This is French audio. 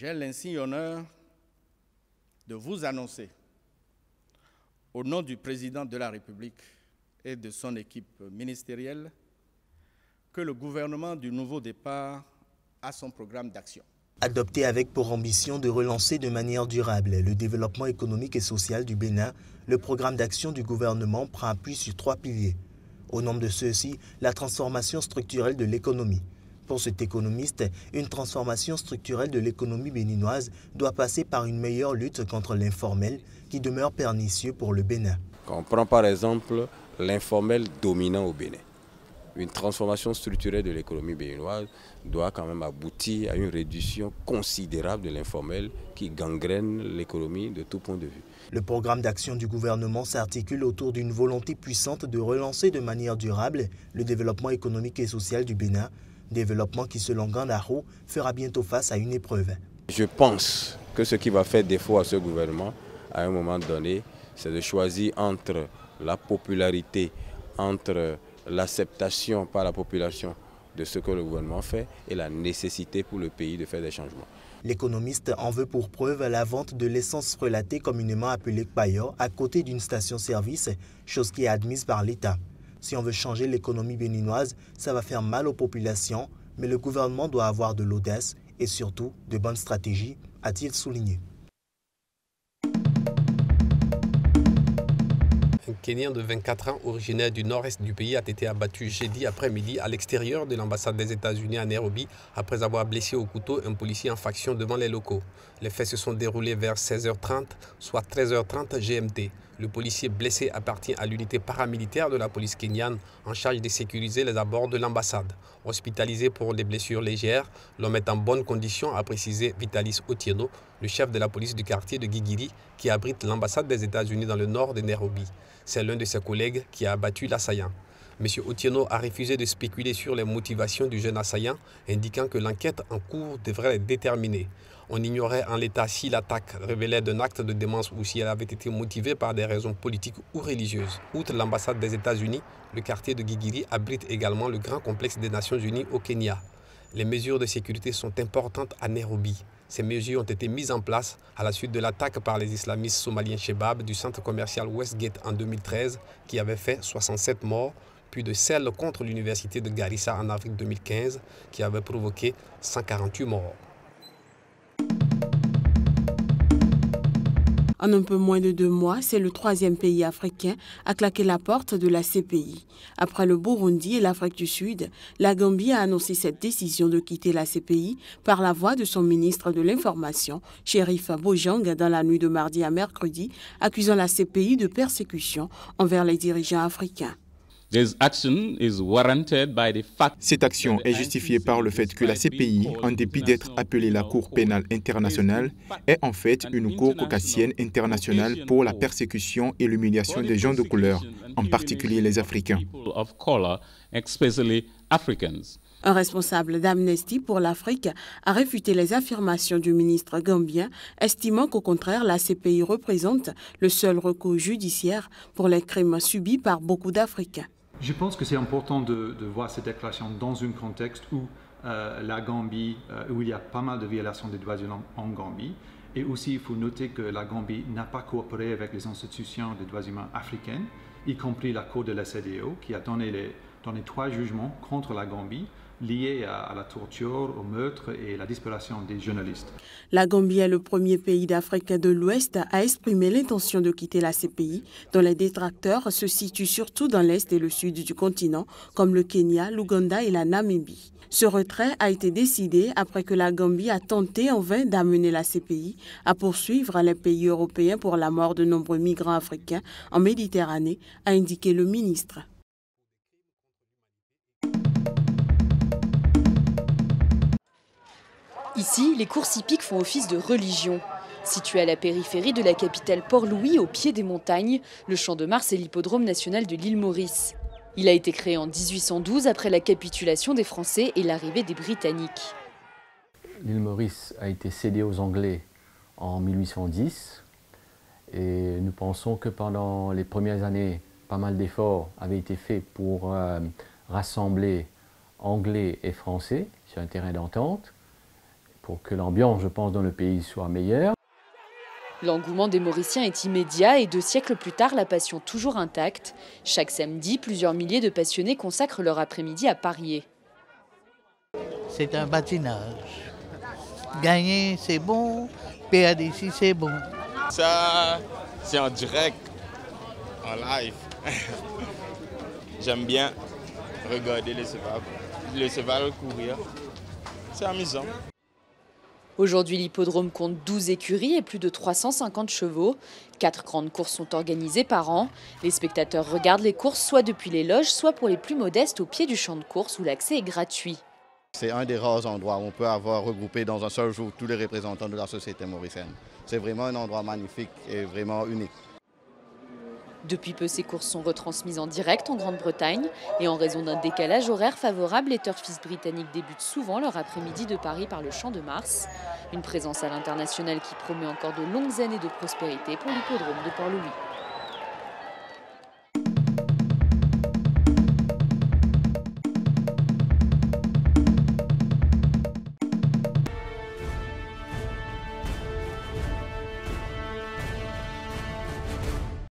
J'ai l'insigne honneur de vous annoncer, au nom du président de la République et de son équipe ministérielle, que le gouvernement du nouveau départ a son programme d'action. Adopté avec pour ambition de relancer de manière durable le développement économique et social du Bénin, le programme d'action du gouvernement prend appui sur 3 piliers. Au nombre de ceux-ci, la transformation structurelle de l'économie. Pour cet économiste, une transformation structurelle de l'économie béninoise doit passer par une meilleure lutte contre l'informel qui demeure pernicieux pour le Bénin. Quand on prend par exemple l'informel dominant au Bénin, une transformation structurelle de l'économie béninoise doit quand même aboutir à une réduction considérable de l'informel qui gangrène l'économie de tout point de vue. Le programme d'action du gouvernement s'articule autour d'une volonté puissante de relancer de manière durable le développement économique et social du Bénin, développement qui, selon Gandaro, fera bientôt face à une épreuve. Je pense que ce qui va faire défaut à ce gouvernement, à un moment donné, c'est de choisir entre la popularité, entre l'acceptation par la population de ce que le gouvernement fait et la nécessité pour le pays de faire des changements. L'économiste en veut pour preuve la vente de l'essence frelatée communément appelée Kpayor à côté d'une station-service, chose qui est admise par l'État. Si on veut changer l'économie béninoise, ça va faire mal aux populations, mais le gouvernement doit avoir de l'audace et surtout de bonnes stratégies, a-t-il souligné. Un Kenyan de 24 ans, originaire du nord-est du pays, a été abattu jeudi après-midi à l'extérieur de l'ambassade des États-Unis à Nairobi après avoir blessé au couteau un policier en faction devant les locaux. Les faits se sont déroulés vers 16h30, soit 13h30 GMT. Le policier blessé appartient à l'unité paramilitaire de la police kenyane en charge de sécuriser les abords de l'ambassade. Hospitalisé pour des blessures légères, l'homme est en bonne condition, a précisé Vitalis Otieno, le chef de la police du quartier de Gigiri qui abrite l'ambassade des États-Unis dans le nord de Nairobi. C'est l'un de ses collègues qui a abattu l'assaillant. M. Otieno a refusé de spéculer sur les motivations du jeune assaillant, indiquant que l'enquête en cours devrait les déterminer. On ignorait en l'état si l'attaque révélait d'un acte de démence ou si elle avait été motivée par des raisons politiques ou religieuses. Outre l'ambassade des États-Unis, le quartier de Gigiri abrite également le grand complexe des Nations Unies au Kenya. Les mesures de sécurité sont importantes à Nairobi. Ces mesures ont été mises en place à la suite de l'attaque par les islamistes somaliens Shebab du centre commercial Westgate en 2013 qui avait fait 67 morts, puis de celle contre l'université de Garissa en avril 2015 qui avait provoqué 148 morts. En un peu moins de 2 mois, c'est le 3e pays africain à claquer la porte de la CPI. Après le Burundi et l'Afrique du Sud, la Gambie a annoncé cette décision de quitter la CPI par la voix de son ministre de l'Information, Sheriff Bojang, dans la nuit de mardi à mercredi, accusant la CPI de persécution envers les dirigeants africains. Cette action est justifiée par le fait que la CPI, en dépit d'être appelée la Cour pénale internationale, est en fait une cour caucasienne internationale pour la persécution et l'humiliation des gens de couleur, en particulier les Africains. Un responsable d'Amnesty pour l'Afrique a réfuté les affirmations du ministre gambien, estimant qu'au contraire, la CPI représente le seul recours judiciaire pour les crimes subis par beaucoup d'Africains. Je pense que c'est important de voir cette déclaration dans un contexte où la Gambie, où il y a pas mal de violations des droits de l'homme en Gambie. Et aussi, il faut noter que la Gambie n'a pas coopéré avec les institutions des droits humains africaines, y compris la Cour de la CEDEAO, qui a donné 3 jugements contre la Gambie liés à la torture, au meurtre et la disparition des journalistes. La Gambie est le premier pays d'Afrique de l'Ouest à exprimer l'intention de quitter la CPI, dont les détracteurs se situent surtout dans l'Est et le Sud du continent, comme le Kenya, l'Ouganda et la Namibie. Ce retrait a été décidé après que la Gambie a tenté en vain d'amener la CPI à poursuivre les pays européens pour la mort de nombreux migrants africains en Méditerranée, a indiqué le ministre. Ici, les courses hippiques font office de religion. Situé à la périphérie de la capitale Port-Louis, au pied des montagnes, le Champ de Mars est l'hippodrome national de l'île Maurice. Il a été créé en 1812 après la capitulation des Français et l'arrivée des Britanniques. L'île Maurice a été cédée aux Anglais en 1810 et nous pensons que pendant les premières années, pas mal d'efforts avaient été faits pour rassembler Anglais et Français sur un terrain d'entente. pour que l'ambiance, je pense, dans le pays soit meilleure. L'engouement des Mauriciens est immédiat et 2 siècles plus tard, la passion toujours intacte. Chaque samedi, plusieurs milliers de passionnés consacrent leur après-midi à parier. C'est un patinage. Gagner, c'est bon. Perdre ici, c'est bon. Ça, c'est en direct, en live. J'aime bien regarder le cheval courir. C'est amusant. Aujourd'hui, l'hippodrome compte 12 écuries et plus de 350 chevaux. 4 grandes courses sont organisées par an. Les spectateurs regardent les courses soit depuis les loges, soit pour les plus modestes au pied du champ de course où l'accès est gratuit. C'est un des rares endroits où on peut avoir regroupé dans un seul jour tous les représentants de la société mauricienne. C'est vraiment un endroit magnifique et vraiment unique. Depuis peu, ces courses sont retransmises en direct en Grande-Bretagne et en raison d'un décalage horaire favorable, les turfistes britanniques débutent souvent leur après-midi de Paris par le Champ de Mars. Une présence à l'international qui promet encore de longues années de prospérité pour l'hippodrome de Port-Louis.